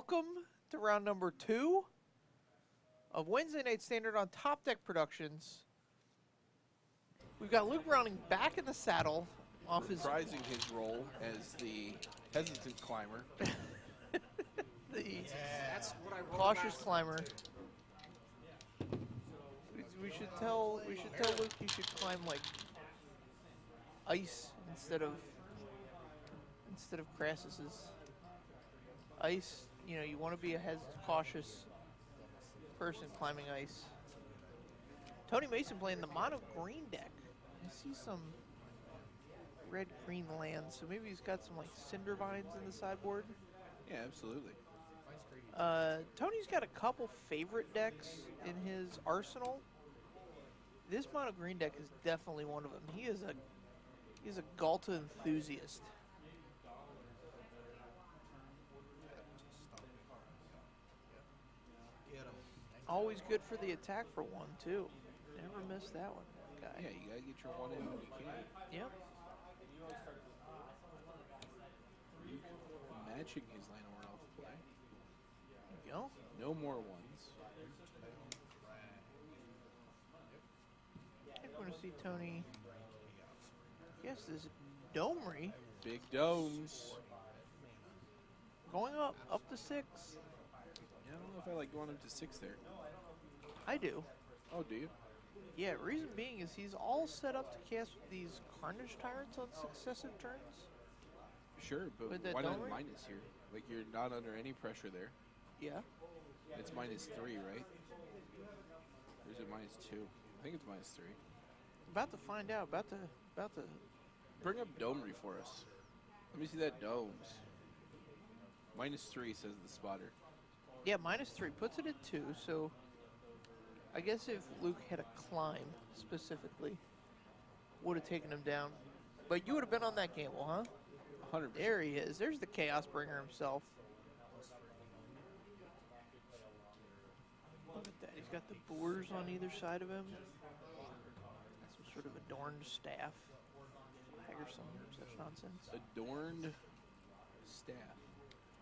welcome to round number 2 of Wednesday Night Standard on Top Deck Productions. We've got Luke Browning back in the saddle off his... Reprising his role as the hesitant climber. That's what I cautious climber. We should tell Luke he should climb like ice instead of Crassus's. Ice, you know, you want to be a cautious person climbing ice. Tony Mason playing the mono green deck. I see some red-green lands, so maybe he's got some like cinder vines in the sideboard. Yeah, absolutely. Tony's got a couple favorite decks in his arsenal. This mono green deck is definitely one of them. He's a Galta enthusiast. Always good for the attack for one, too. Never miss that one, guy. Yeah, you gotta get your one in when you can. Yep. Matching his Llanowar Elf play. There you go. No more ones. I think we're going to see Tony. Yes, this Domery. Big domes. Going up to 6. Yeah, I don't know if I like going up to 6 there. I do. Oh, do you? Yeah, reason being is he's all set up to cast these Carnage Tyrants on successive turns. Sure, but why not minus here? Like, you're not under any pressure there. Yeah. It's -3, right? Or is it -2? I think it's -3. About to find out. About to. Bring up Domery for us. Let me see that domes. -3 says the spotter. Yeah, -3 puts it at 2. So I guess if Luke had a climb specifically, would have taken him down. But you would have been on that gamble, huh? 100%. There he is. There's the Chaos Bringer himself. Look at that. He's got the boars on either side of him. Some sort of adorned staff. Flag or some such nonsense. Adorned staff.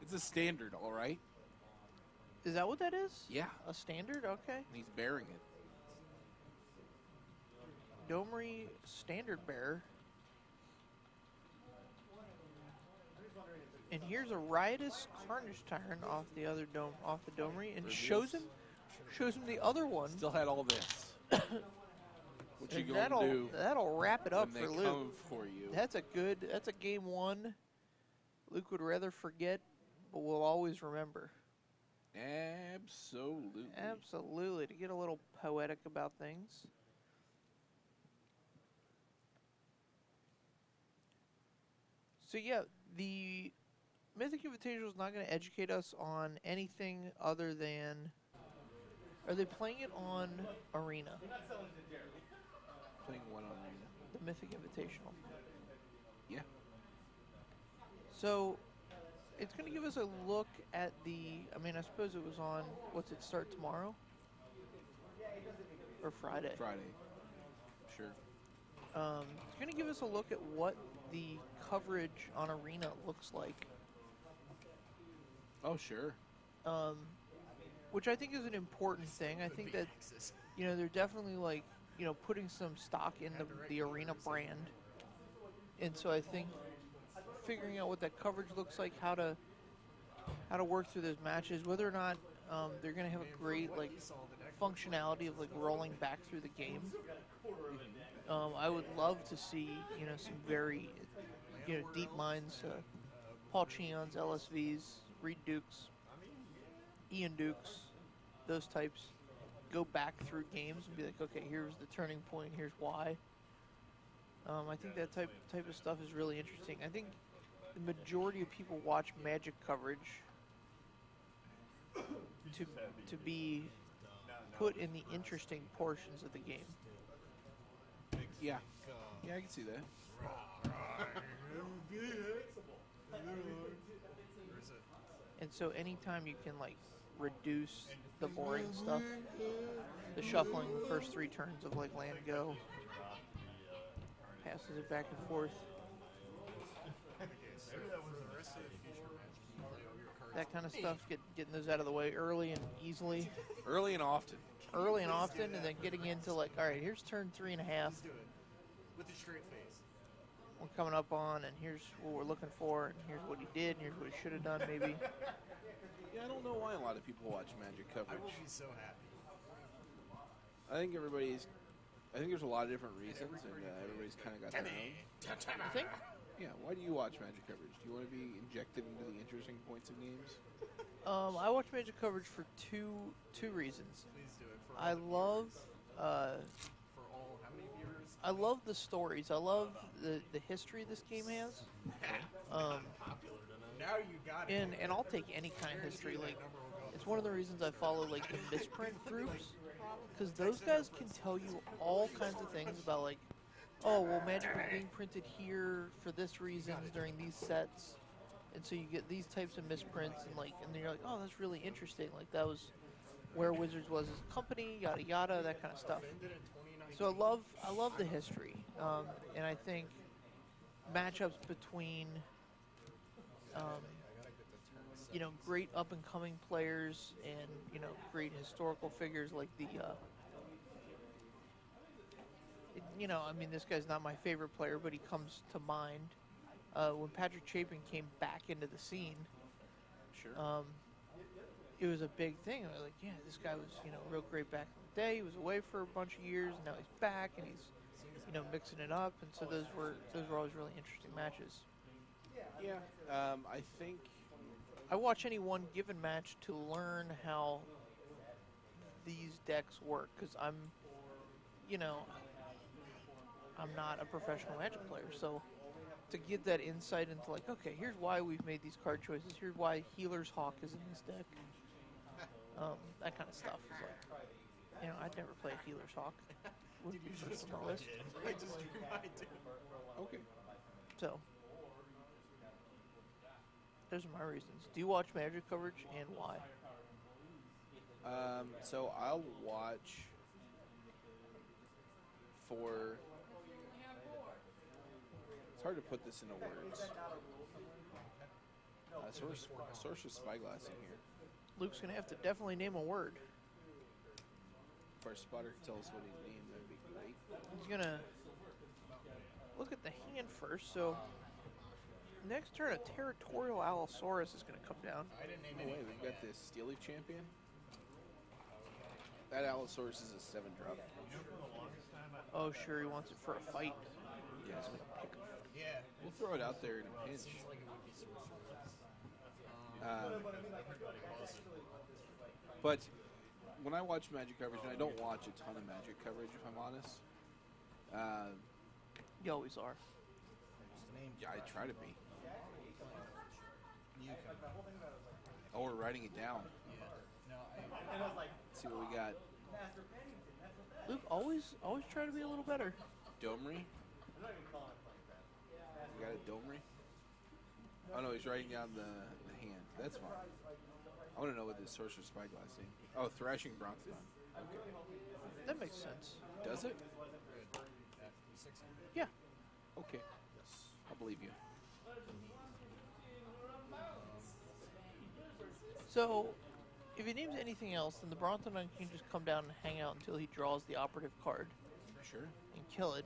It's a standard, all right? Is that what that is? Yeah. A standard? Okay. He's bearing it. Domery standard bearer. And here's a riotous Carnage Tyrant off the other dome, off the Domery, and shows him the other one. Still had all this. What you and gonna do? That'll wrap it up when for they Luke. come for you. That's a game 1. Luke would rather forget, but will always remember. Absolutely. Absolutely, to get a little poetic about things. So yeah, the Mythic Invitational is not going to educate us on anything other than... Are they playing it on Arena? Playing one on Arena. The Mythic Invitational. Yeah. So, it's going to give us a look at the... I mean, I suppose it was on... What's it start tomorrow? Or Friday? Friday. Sure. It's going to give us a look at what the coverage on Arena looks like. Oh, sure. Which I think is an important thing. I think that, you know, they're definitely, like, you know, putting some stock in the Arena brand. And so I think figuring out what that coverage looks like, how to work through those matches, whether or not they're going to have a great, like, functionality of, like, rolling back through the game. I would love to see, you know, some very, you know, deep minds, Paul Cheons, LSVs, Reed Dukes, Ian Dukes, those types, go back through games and be like, okay, here's the turning point, here's why. I think that type of stuff is really interesting. I think the majority of people watch Magic coverage to be put in the interesting portions of the game. Yeah. Yeah, I can see that. And so anytime you can, like, reduce the boring stuff, the shuffling the first 3 turns of, like, land go, passes it back and forth. that kind of stuff. Getting those out of the way early and easily. Early and often. Early and often, and then getting into like, all right, here's turn 3.5. Let's do it. With a straight face. We're coming up on, and here's what we're looking for, and here's what he did, and here's what he should have done, maybe. Yeah, I don't know why a lot of people watch Magic I coverage. will be so happy. I think there's a lot of different reasons, and everybody's kind of got their own. You think? Yeah, why do you watch Magic coverage? Do you want to be injected into the interesting points of games? I watch Magic coverage for two reasons. Please do it. For I love for all, how many viewers? I love the stories. I love the history this game has. Popular tonight. Now you got it. And I'll take any kind of history. Like, it's one of the reasons I follow like the misprint groups, because those guys can tell you all kinds of things about like, oh well, Magic was being printed here for this reasons during these sets, and so you get these types of misprints, and then you're like, oh, that's really interesting. Like that was where Wizards was as a company, yada yada, that kind of stuff. So I love the history, and I think matchups between great up and coming players and great historical figures like this guy's not my favorite player, but he comes to mind. When Patrick Chapin came back into the scene, Sure. it was a big thing. I was like, yeah, this guy was, real great back in the day. He was away for a bunch of years, and now he's back, and he's, mixing it up. And so those were always really interesting matches. Yeah, I think I watch any one given match to learn how these decks work, because I'm not a professional Magic player, so to get that insight into like, okay, here's why we've made these card choices, here's why Healer's Hawk is in this deck, that kind of stuff is like, I'd never play Healer's Hawk. Wouldn't be first on the list. I just drew my idea. okay. So those are my reasons. Do you watch Magic coverage, and why? So I'll watch for. It's hard to put this into words. Sorcerer's Spyglass in here. Luke's gonna have to definitely name a word. If our spotter can tell us what he's named, that'd be great. He's gonna look at the hand first. So next turn, a Territorial Allosaurus is gonna come down. I didn't name Oh wait, we've got this Steel Leaf Champion. That Allosaurus is a 7-drop. Oh sure, he wants it for a fight. Yeah, Yeah. we'll throw it out there in a pinch. Seems like it would be But when I watch Magic coverage, and I don't watch a ton of Magic coverage, if I'm honest. You always are. Yeah, I try to be. You can. Oh, we're writing it down. Yeah. No, Let's see what we got. Luke, always try to be a little better. Domri. We got a Domri. Oh no, he's writing down the hand. That's fine. I want to know what this Sorcerer's Spyglass thing. Oh, Thrashing Bronthon. Okay. That makes sense. Does it? Yeah. Okay. I'll believe you. So, if he names anything else, then the Bronthon can just come down and hang out until he draws the operative card Sure. and kill it.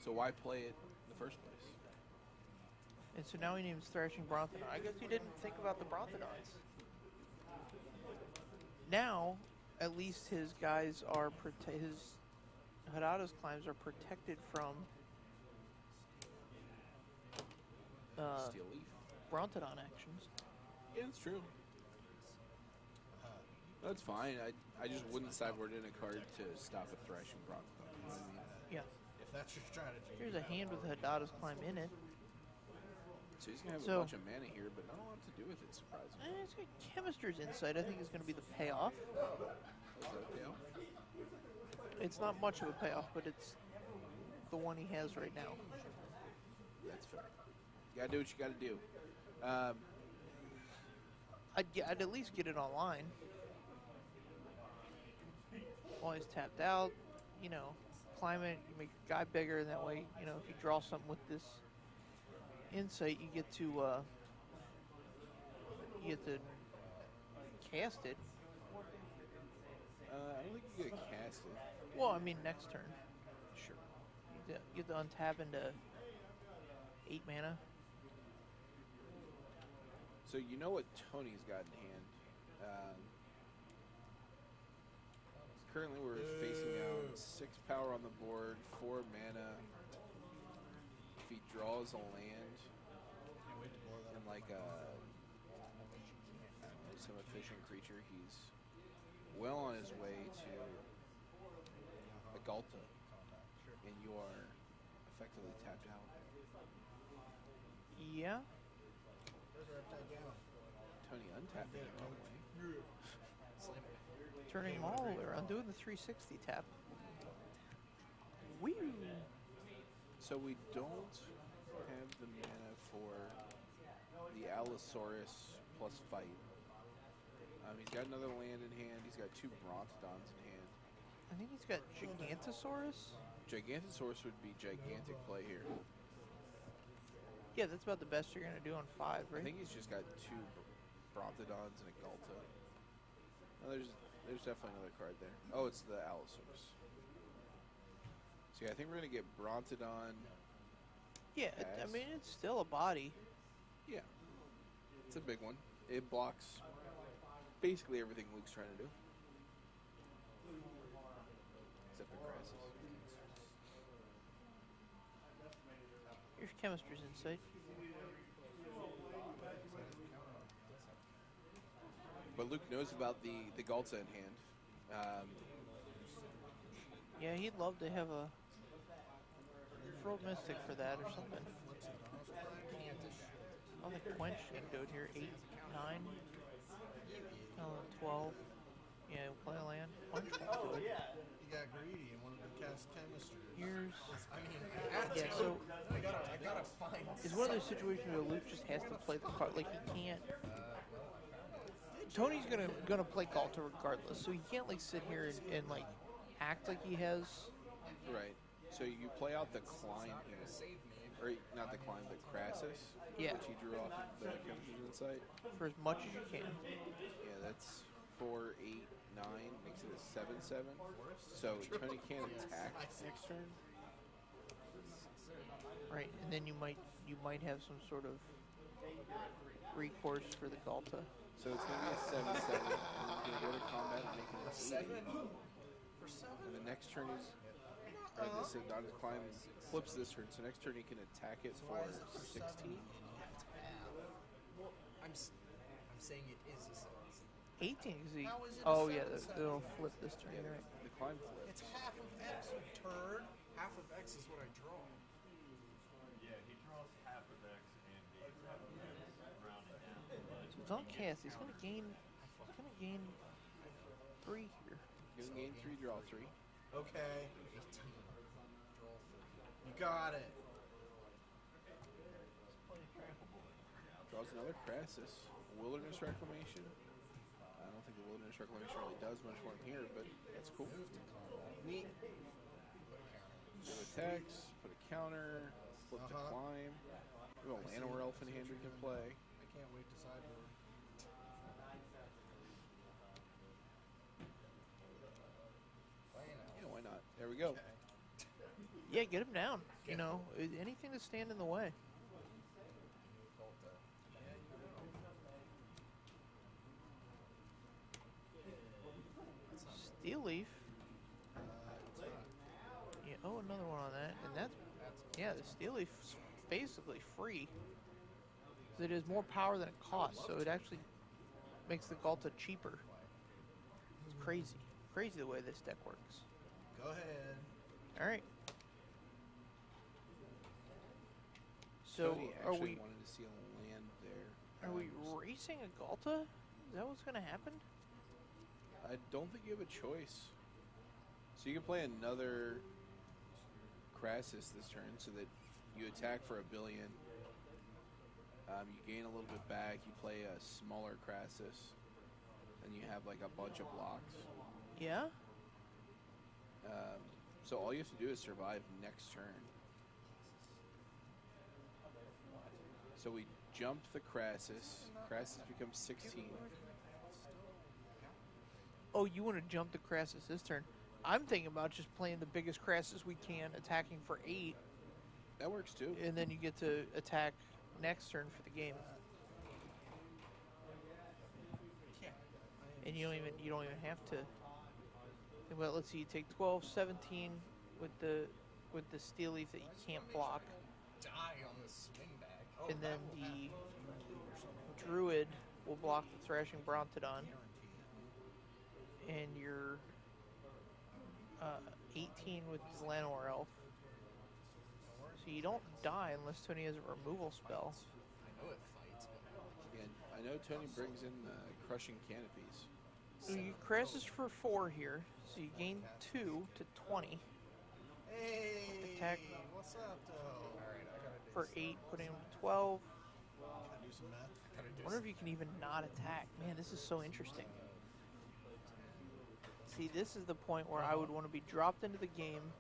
So why play it in the first place? And so now he names Thrashing Bronthon. I guess he didn't think about the Bronthonons. Now, at least his guys are his Hadada's climbs are protected from Steel Leaf. Bronthon actions. Yeah, that's true. That's fine. I just wouldn't sideboard in a card to stop a Thrashing Bronthon. You know what I mean? Yeah. if that's your strategy. Here's a hand with Hadada's climb in it. So he's going to have So- a bunch of mana here, but not a lot to do with it, surprisingly. It's got Chemister's Insight. I think is going to be the payoff. Is that okay? It's not much of a payoff, but it's the one he has right now. That's fair. You got to do what you got to do. I'd at least get it online. While he's tapped out, climb it, you make your guy bigger, and that way, if you draw something with this insight, you get to you get to cast it. I don't think you get cast it. Well, I mean, next turn. Sure. You get to untap into 8 mana. So you know what Tony's got in hand. Currently we're facing down 6 power on the board, 4 mana. If he draws a land and like I don't know, some efficient creature, he's well on his way to a Galta, and you are effectively tapped out. Yeah. Tony untapping the wrong way. Turning them all the way around, doing the 360 tap. Woo! So we don't have the mana for the Allosaurus plus fight. He's got another land in hand. He's got 2 Brontodons in hand. I think he's got Gigantosaurus. Gigantosaurus would be gigantic play here. Yeah, that's about the best you're going to do on 5, right? I think he's just got 2 Brontodons and a Galta. No, there's definitely another card there. Oh, it's the Allosaurus. So yeah, I think we're going to get Brontodon. Yeah, I mean, it's still a body. Yeah. It's a big one. It blocks basically everything Luke's trying to do. Except the grasses. Here's Chemistry's Insight. But Luke knows about the Galta in hand. Yeah, he'd love to have a Throat Mystic for that or something. Oh, the Quench can do it here. 8, 9, 12. Yeah, we'll play a land. Quench won't do it. He got greedy and wanted to cast chemistry. Here's... I mean, I have Yeah, to. so... I gotta find. It's one of those situations where Luke just has to play the card. Like, he can't... Tony's gonna play Galta regardless, so he can't, like, sit here and like, act like he has... Right. So you play out the Klein here. Or not the Klein, the Crassus. Yeah. Which he drew off of the Chemistry's Insight. For as much as you can. Yeah, that's 4, 8, 9. Makes it a 7/7. So Tony can't attack next turn. Right, and then you might have some sort of recourse for the Galta. So it's going to be a 7/7. And he's going to go to combat and make it an 8. For 7? And the next turn is... Or this is not his climb flips this turn. So next turn he can attack it for 16. Well, I'm saying it is a 7. 18 is the... How is it a Oh, yeah, 7/7? it'll flip this turn, Yeah, you're right. the climb flips. It's half of X, you turd. Half of X is what I draw. Yeah, he draws half of X and he's rounding down. So it's on cast. He's gonna gain 3 here. He's going to gain 3, draw 3. Okay. 18. Draw 3. You got it. Draws another Crassus. Wilderness Reclamation. I don't think the Wilderness Reclamation really does much more in here, but that's cool. Neat. Give attacks, put a counter, flip the climb. We have a Llanowar Elf in hand we can play. I can't wait to sideboard. Yeah, why not? There we go. Yeah, get him down. You know, anything to stand in the way. Steel Leaf. Yeah, oh, another one on that. And that's, yeah, the Steel Leaf is basically free. 'Cause it has more power than it costs, so it actually makes the Galta cheaper. It's crazy. Crazy the way this deck works. Go ahead. Alright. So, Tony are actually we wanted to see a land there. are we racing a Galta? Is that what's going to happen? I don't think you have a choice. So you can play another Crassus this turn so that you attack for $1 billion. You gain a little bit back. You play a smaller Crassus. And you have like a bunch of blocks. Yeah? So all you have to do is survive next turn. So we jump the Crassus. Crassus becomes 16. Oh, you want to jump the Crassus this turn. I'm thinking about just playing the biggest Crassus we can, attacking for 8, That works too. and then you get to attack next turn for the game. Yeah. And you don't even have to. Well, let's see. You take 12, 17 with the steel leaf that you can't block, Die on the swing back. Oh, and then that will the happen. Druid will block the Thrashing Brontodon, Guaranteed. and your 18 with the Llanowar Elf. So you don't die unless Tony has a removal spell. I know it fights, but And I know Tony brings in crushing canopies. So you Crassus for 4 here, so you gain 2 to 20 hey, Attack. What's up, though? All right, I gotta do for some, 8, putting him to 12. Gotta do some math. Gotta do Wonder if you can even not attack. Man, this is so interesting. See, this is the point where I would want to be dropped into the game.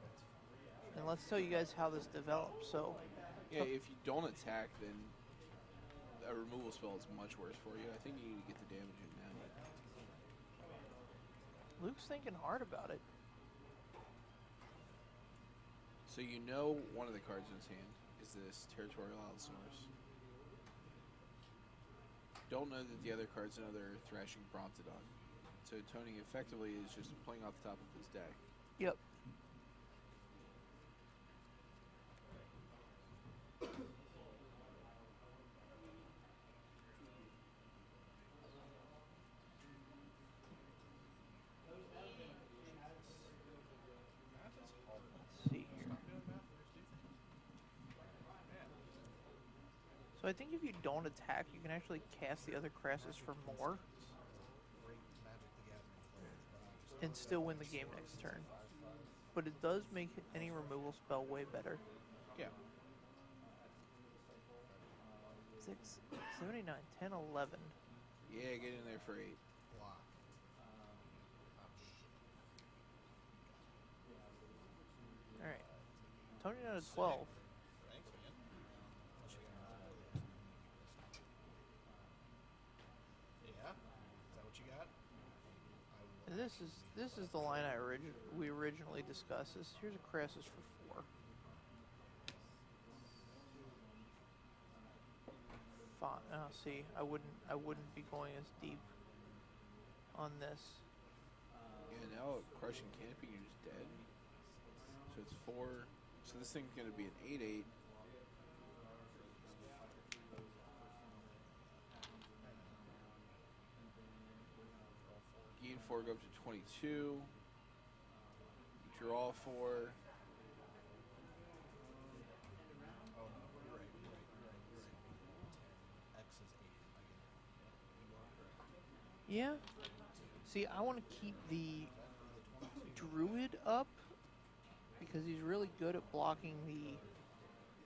And let's tell you guys how this develops. So, Yeah, if you don't attack, then a removal spell is much worse for you. I think you need to get the damage in now. Luke's thinking hard about it. So you know one of the cards in his hand is this Territorial Allosaurus. Don't know that the other card's another Thrashing Brontodon. So Tony effectively is just playing off the top of his deck. Yep. Let's see here. So I think if you don't attack, you can actually cast the other Crassus for more great Magic the Gathering players, but I'm just and still win the game next turn. But it does make any removal spell way better. Yeah. 6, 79, 10, 11. Yeah, get in there for 8. block. Alright. Tony down to 12. Thanks, man. Yeah? Is that what you got? I will And this is the line we originally discussed. Here's a Crassus for 4. Fine. Oh, see, I wouldn't be going as deep on this. Yeah, now Crushing Canopy is dead. So it's 4. So this thing's going to be an 8/8. Gain 4, go up to 22. Draw 4. Oh, no, you're right. X is 8. I get it. You are correct. Yeah. See, I want to keep the Druid up because he's really good at blocking the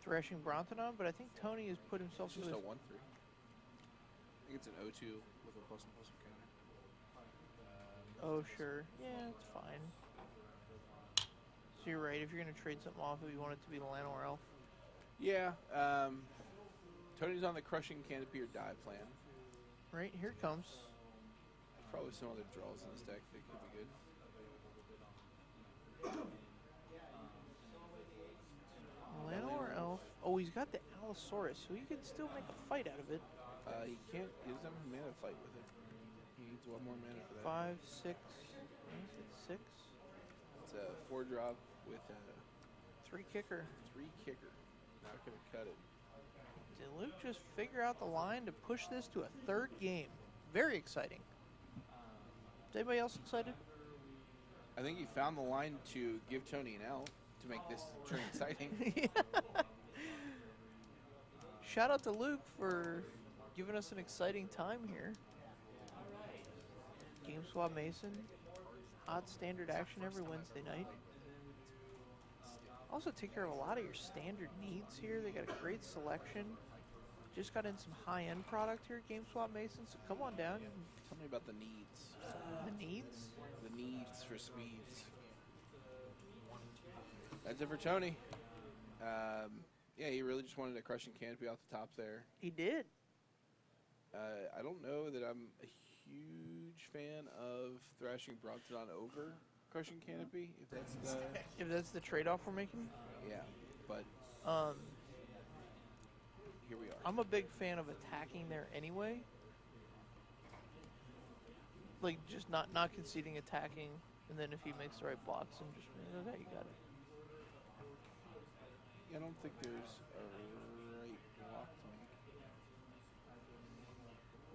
Thrashing Brontodon, but I think Tony has put himself It's just to a 1/3. I think it's an O2 with a +1/+1 counter. Oh, sure. Yeah, it's fine. So you're right. If you're going to trade something off, if you want it to be the Llanowar Elf. Yeah, Tony's on the Crushing Canopy or Die plan. Right, here it comes. Probably some other draws in this deck that could be good. Llanowar Elf. Oh, he's got the Allosaurus, so he can still make a fight out of it. He can't. He doesn't have a mana fight with it. He needs 1 more mana for that. 5, 6. Is it 6? It's a 4-drop with a 3 kicker. 3 kicker. Not gonna cut it. Did Luke just figure out the line to push this to a 3rd game? Very exciting. Is anybody else excited? I think he found the line to give Tony an L to make this turn exciting. Yeah. Shout out to Luke for giving us an exciting time here. GameSwap Mason, hot standard action every Wednesday night. Also take care of a lot of your standard needs here. They got a great selection. Just got in some high-end product here at GameSwap Mason, so come on down. Tell me about the needs. The needs? The needs for speeds. That's it for Tony. Yeah, he really just wanted a Crushing Canopy off the top there. He did. I don't know that I'm a huge fan of thrashing Brontodon over Crushing Canopy, if that's the... If that's the trade-off we're making. Yeah, but here we are. I'm a big fan of attacking there anyway. Like, just not conceding attacking, and then if he makes the right blocks, and just, okay, you got it. I don't think there's a right block to make.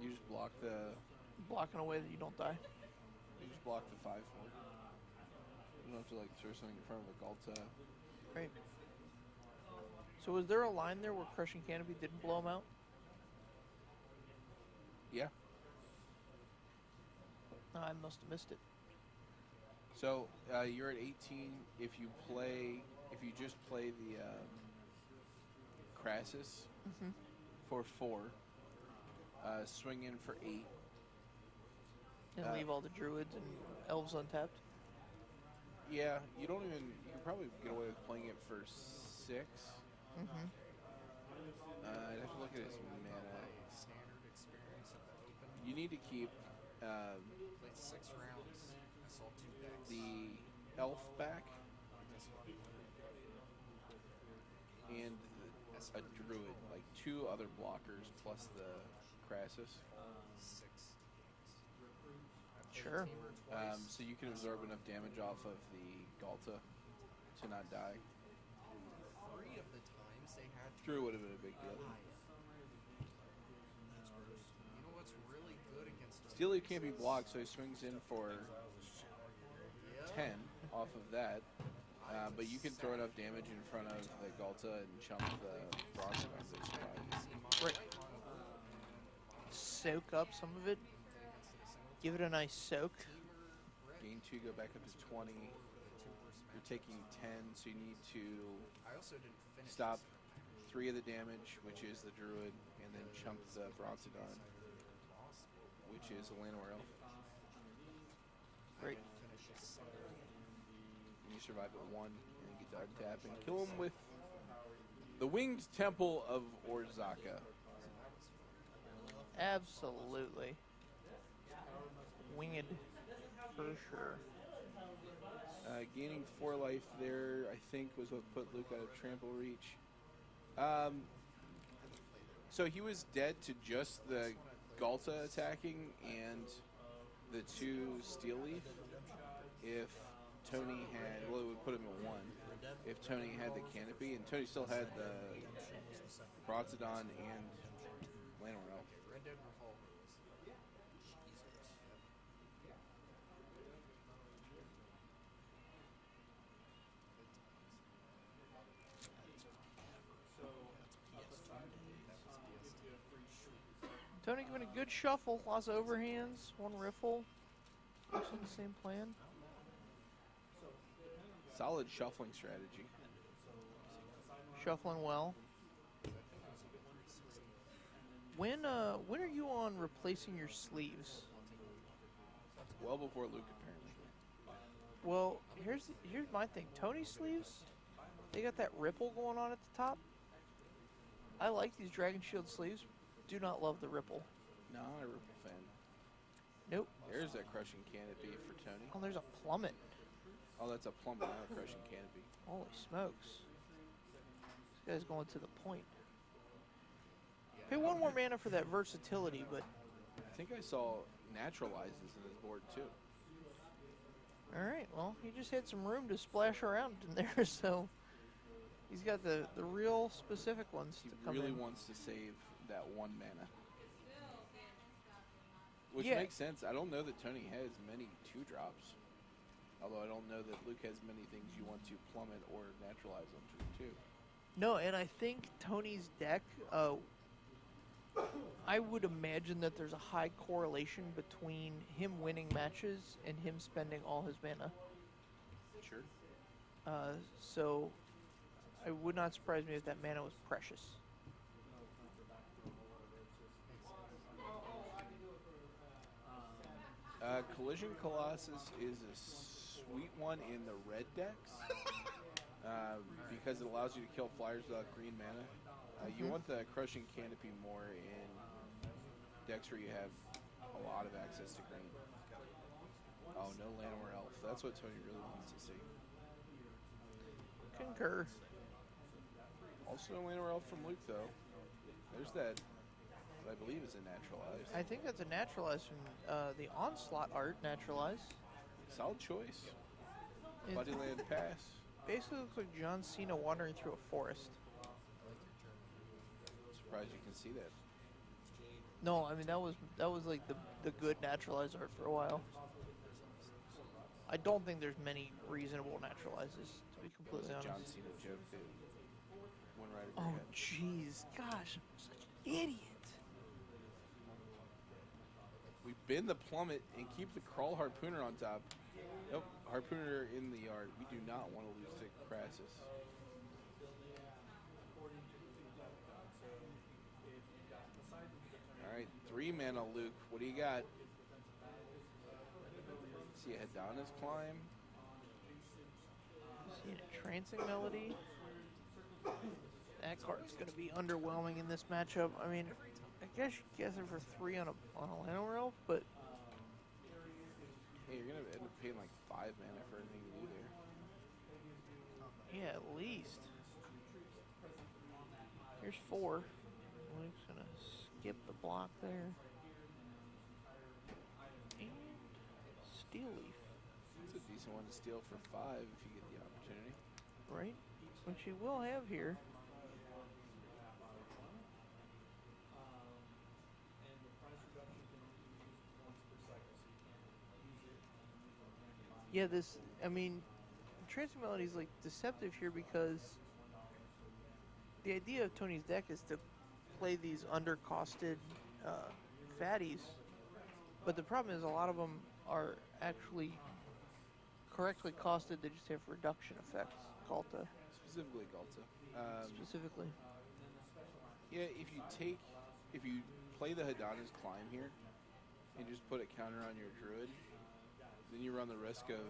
You just block the... Block in a way that you don't die. You just block the 5-4. You don't have to, like, throw something in front of a Galta. Right. So was there a line there where Crushing Canopy didn't blow him out? Yeah. I must have missed it. So, you're at 18 if you just play the Crassus for 4, swing in for 8. And leave all the druids and elves untapped? Yeah, you can probably get away with playing it for 6. I'd have to look at his mana. Standard experience at the open. You need to keep Played 6 rounds. I saw 2 decks. the elf back and a druid, like 2 other blockers plus the Crassus. 6. Sure. So you can absorb enough damage off of the Galta to not die. 3 of the times they had Druid would have been a big deal. That's gross. You know what's really good against Steel Leaf can't be blocked, so he swings in for 10 off of that. But you can throw enough damage in front of the Galta and chunk the Bronze. Right. Soak up some of it. Give it a nice soak. Gain 2, go back up to 20. You're taking 10, so you need to I also didn't finish stop 3 of the damage, which is the Druid, and then chunk the Bronzodon, which is a Llanowar Elf. Great. And you survive at 1, and you get to untap and kill him with the Winged Temple of Orzaka. Absolutely. Winged, for sure. Gaining 4 life there, I think, was what put Luke out of trample reach. So he was dead to just the Galta attacking and the 2 Steel Leaf. If Tony had, well, it would put him at 1. If Tony had the Canopy, and Tony still had the Bronzodon and Llanowar Elf. Red Dead Revolver was Tony giving a good shuffle, lots of overhands, 1 riffle. Using the same plan. Solid shuffling strategy. Shuffling well. When are you on replacing your sleeves? Well before Luke, apparently. Well, here's my thing. Tony's sleeves, they got that ripple going on at the top. I like these Dragon Shield sleeves. Do not love the ripple. No, I'm not a Ripple fan. Nope. There's that Crushing Canopy for Tony. Oh, there's a plummet. Oh, that's a plummet, not a Crushing Canopy. Holy smokes. This guy's going to the point. Pay 1 more mana for that versatility, but... I think I saw Naturalizes in his board, too. Alright, well, he just had some room to splash around in there, so... He's got the real specific ones He to come really in. wants to save that 1 mana. Which Yeah. makes sense. I don't know that Tony has many 2-drops. Although I don't know that Luke has many things you want to plummet or naturalize them to, too. No, and I think Tony's deck, I would imagine that there's a high correlation between him winning matches and him spending all his mana. Sure. So it would not surprise me if that mana was precious. Collision Colossus is a sweet one in the red decks because it allows you to kill flyers without green mana. You want the Crushing Canopy more in decks where you have a lot of access to green. Oh, no Llanowar Elf. That's what Tony really wants to see. Concur. Also, no Llanowar Elf from Luke, though. There's that, what I believe is a naturalized. I think that's a naturalized from the Onslaught art, naturalized. Solid choice. It Buddyland Pass. basically looks like John Cena wandering through a forest. Surprised you can see that. No, I mean that was like the good naturalized art for a while. I don't think there's many reasonable naturalizes, to be It was completely a John honest. Cena joke that went right over Oh, your head. jeez. Gosh, I'm such an idiot. We bend the plummet and keep the Crawl Harpooner on top. Nope, Harpooner in the yard. We do not want to lose to Crassus. Alright, 3 mana Luke. What do you got? See a Hedana's Climb. Seeing a Trancing Melody. That card's going to be underwhelming in this matchup. I mean, I guess you guess it for 3 on a Llanowar Elf, but Hey, you're going to end up paying like 5 mana for anything to do there. yeah, at least. Here's 4. Luke's going to skip the block there. And Steel Leaf, It's a decent one to steal for 5 if you get the opportunity. right? Which you will have here. Yeah, I mean, Trancing Melody is like deceptive here because the idea of Tony's deck is to play these undercosted fatties, but the problem is a lot of them are actually correctly costed. They just have reduction effects, Galta Specifically Galta. specifically. Yeah, if you play the Hedana's Climb here and just put a counter on your Druid, then you run the risk of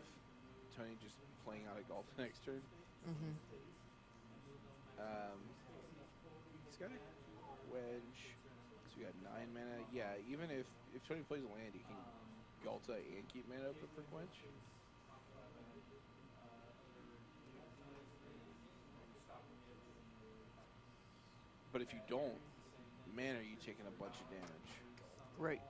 Tony just playing out a Galta next turn. Mm-hmm. He's got a Wedge, so we got 9 mana. Yeah, even if Tony plays a land, he can Galta and keep mana open for Quench. But if you don't, man, are you taking a bunch of damage? Right.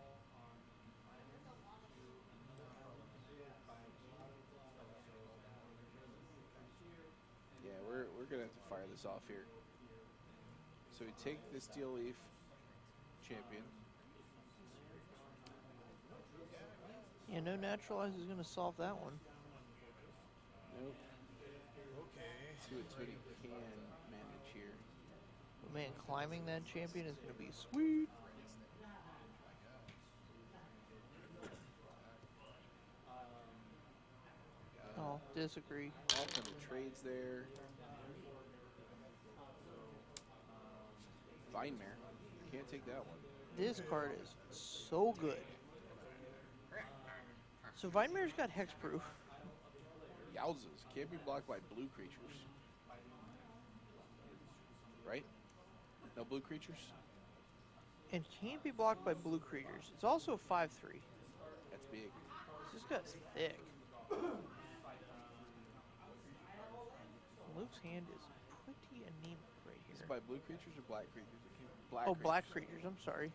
Yeah, we're gonna have to fire this off here. So we take the Steel Leaf champion. Yeah, no naturalize is going to solve that one. Nope. Okay. See what Tony can manage here. But man, climbing that champion is going to be sweet. Oh, disagree. All kinds of trades there. Vinemare. Can't take that one. This card is so good. So Vinemare's got hexproof. Yowzas. Can't be blocked by blue creatures. Right? No blue creatures? And can't be blocked by blue creatures. It's also 5/3. That's big. This guy's thick. Luke's hand is pretty anemic right Is here. it by blue creatures or black creatures? Black Oh, creatures. black creatures. I'm sorry.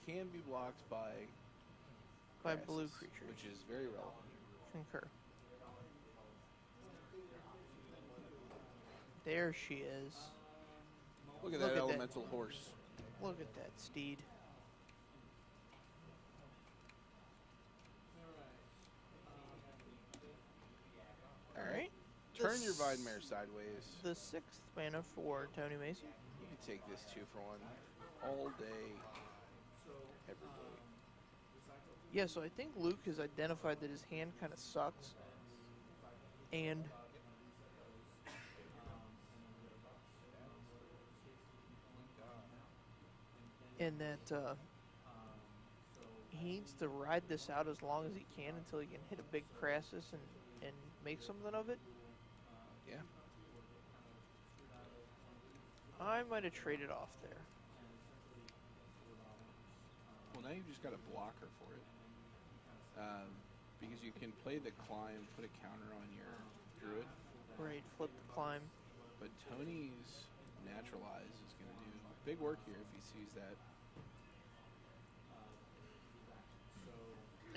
Can be blocked by By grasses, blue creatures. which is very relevant. Concur. There she is. Look at Look that at that. elemental horse. Look at that steed. All right. Turn The your s- Videmare sideways. The 6th mana for Tony Mason. You can take this 2-for-1 all day, every day. Yeah, so I think Luke has identified that his hand kind of sucks. And that he needs to ride this out as long as he can until he can hit a big Crassus and make something of it. Yeah. I might have traded off there. Well, now you've just got a blocker for it. Because you can play the climb, put a counter on your druid. Right, flip the climb. But Tony's Naturalize is going to do big work here if he sees that.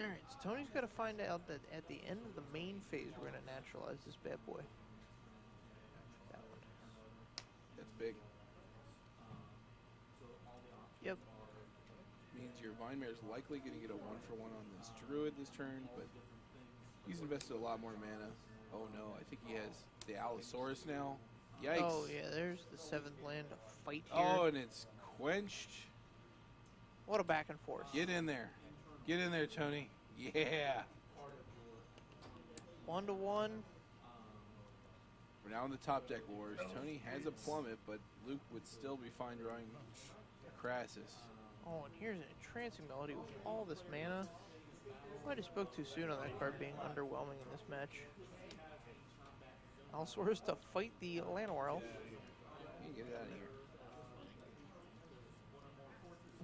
Alright, so Tony's got to find out that at the end of the main phase, we're going to naturalize this bad boy. That one. That's big. Yep. Means your Vine Mare's likely going to get a 1-for-1 on this Druid this turn, but he's invested a lot more mana. Oh no, I think he has the Allosaurus now. Yikes. Oh yeah, there's the 7th land to fight here. Oh, and it's quenched. What a back and forth. Get in there. Get in there, Tony. Yeah. 1-1. We're now in the top deck wars. Tony has a plummet, but Luke would still be fine drawing Crassus. Oh, and here's an entrancing melody with all this mana. Might have spoke too soon on that card being underwhelming in this match. Allosaurus to fight the Llanowar Elf. You can get it out of here.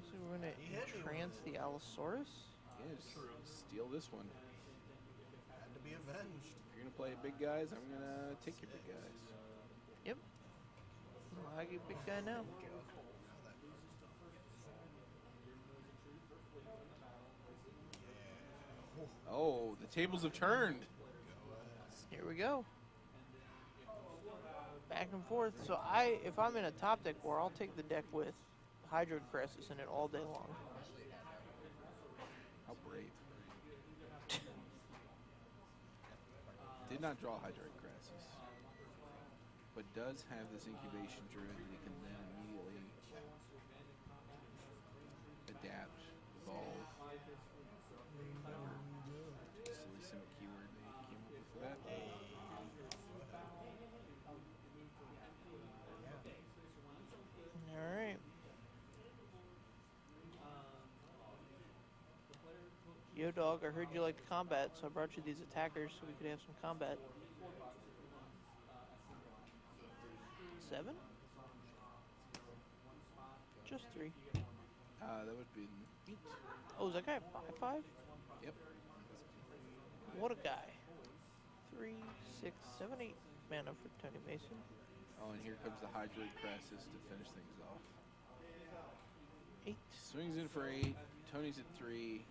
So we're going to entrance the Allosaurus. Yeah, just steal this one. Had to be avenged. If you're going to play big guys, I'm going to take your big guys. Yep. Well, I get big guy now. Oh, the tables have turned. Here we go. Back and forth. So if I'm in a top deck war, I'll take the deck with Hydroid Crassus in it all day long. How brave. Did not draw Hydroid Crassus, but does have this incubation druid that he can then immediately adapt, evolve. Silly Simic keyword they came up with for that. Alright. Yo, dog, I heard you like combat, so I brought you these attackers so we could have some combat. 7? Just 3. That would be 8. Oh, is that guy 5/5? Yep. What a guy. 3, 6, 7, 8 mana for Tony Mason. Oh, and here comes the Hydroid Crassus to finish things off. 8. Swings in for 8. Tony's at 3.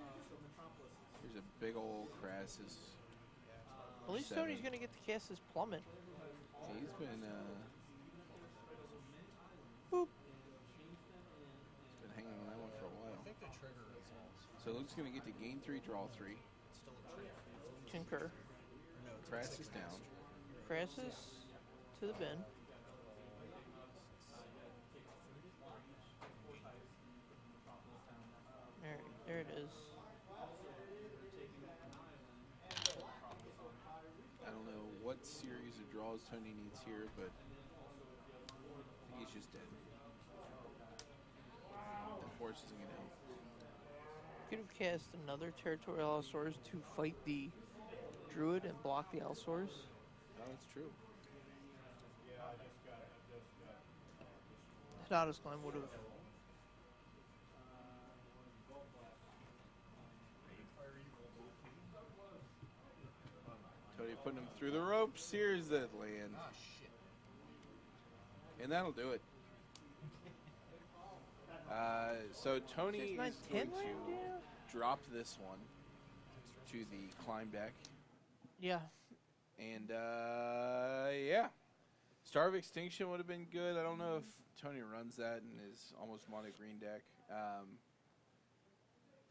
Here's a big old Crassus. At least 7. Tony's going to get to cast his plummet. He's been Boop. he's been hanging on that one for a while. I think the trigger resolves. So Luke's gonna get to gain 3, draw 3. It's still a trigger. Concur. No, it's Crassus down. Crassus to the bin. Alright, there it is. I don't know what series of draws Tony needs here, but I think he's just dead. The force isn't gonna help. Could have cast another Territorial Allosaurus to fight the Druid and block the Allosaurus. Oh, that's true. Hada's Climb would have. Tony putting him through the ropes. Here's that land. Ah, shit. And that'll do it. So Tony is 6, 9, going 10 to land, yeah. drop this one to the climb deck. Yeah. And, yeah. Star of Extinction would have been good. I don't know if Tony runs that in his almost mono green deck.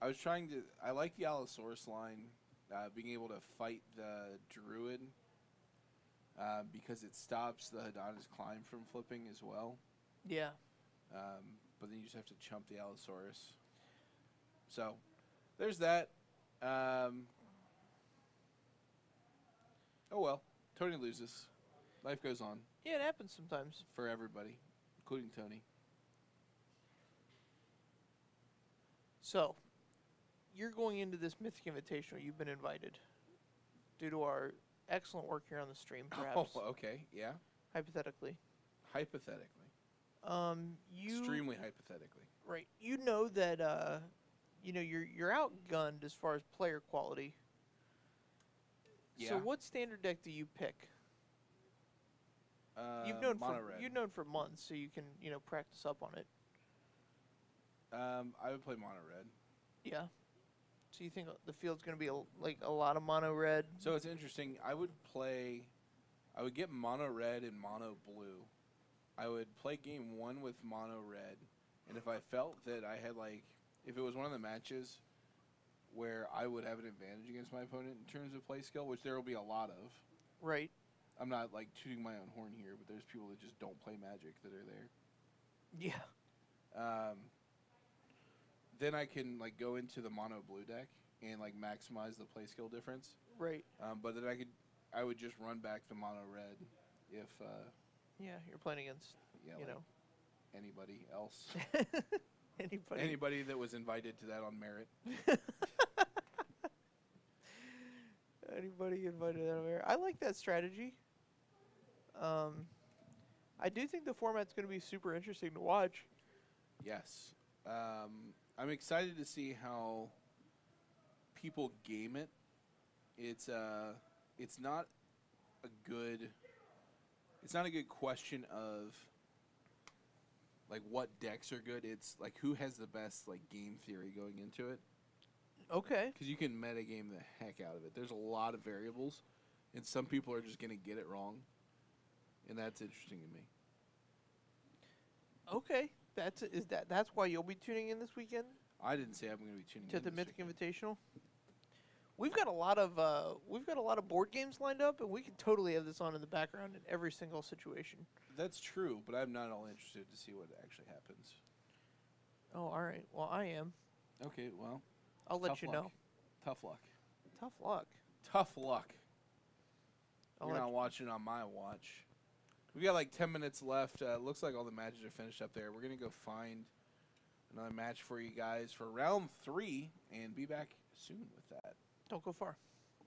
I was trying to... I like the Allosaurus line, being able to fight the Druid, because it stops the Hada's Climb from flipping as well. Yeah. But then you just have to chump the Allosaurus. So, there's that. Oh well. Tony loses. Life goes on Yeah, it happens sometimes. for everybody, including Tony. So, you're going into this Mythic Invitational. You've been invited due to our excellent work here on the stream, perhaps. Oh, okay. Yeah. Hypothetically. Hypothetically. You Extremely hypothetically. right. You know that you know, you're outgunned as far as player quality. Yeah. So what standard deck do you pick? Mono red. You've known for months, so you can, you know, practice up on it. I would play mono red. Yeah. So you think the field's going to be like a lot of mono red? So it's interesting. I would get mono red and mono blue. I would play game 1 with mono red, and if I felt that I had if it was one of the matches where I would have an advantage against my opponent in terms of play skill, which there will be a lot of. Right. I'm not tooting my own horn here, but there's people that just don't play Magic that are there. Yeah. Then I can go into the mono blue deck and maximize the play skill difference. Right. But then I would just run back the mono red if yeah, you're playing against anybody else. Anybody that was invited to that on merit. Anybody invited out of there. I like that strategy. I do think the format's going to be super interesting to watch. Yes. I'm excited to see how people game it. It's not a good question of what decks are good. It's who has the best game theory going into it. Okay. Because you can metagame the heck out of it. There's a lot of variables, and some people are just going to get it wrong, and that's interesting to me. Okay. That's why you'll be tuning in this weekend I didn't say I'm going to be tuning to in the this Mythic weekend. Invitational. We've got a lot of board games lined up, and we can totally have this on in the background in every single situation. That's true, but I'm not all interested to see what actually happens. Oh, all right. Well, I am. Okay, well, I'll let tough you luck. know. Tough luck. Tough luck. Tough luck. I'll You're let not watching on my watch. We got 10 minutes left. Looks like all the matches are finished up there. We're going to go find another match for you guys for round 3 and be back soon with that. Don't go far.